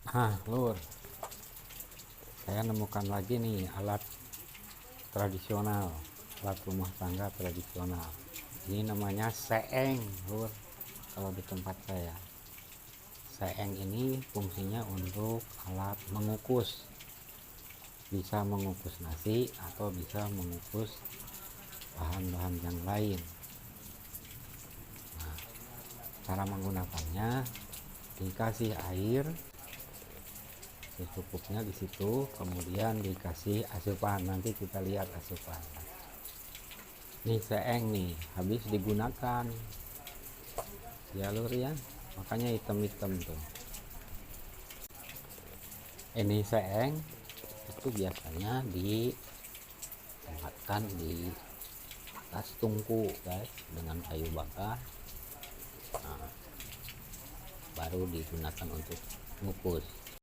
Lur, saya nemukan lagi nih alat tradisional, alat rumah tangga tradisional. Ini namanya seeng, Lur. Kalau di tempat saya, seeng ini fungsinya untuk alat mengukus. Bisa mengukus nasi atau bisa mengukus bahan-bahan yang lain. Nah, cara menggunakannya, dikasih air secukupnya di situ, kemudian dikasih asupan. Nanti kita lihat asupan. Nih seeng nih habis digunakan ya Lur ya, makanya hitam-hitam tuh. Ini seeng itu biasanya ditempatkan di atas tungku guys, dengan kayu bakar. Nah, baru digunakan untuk mengukus.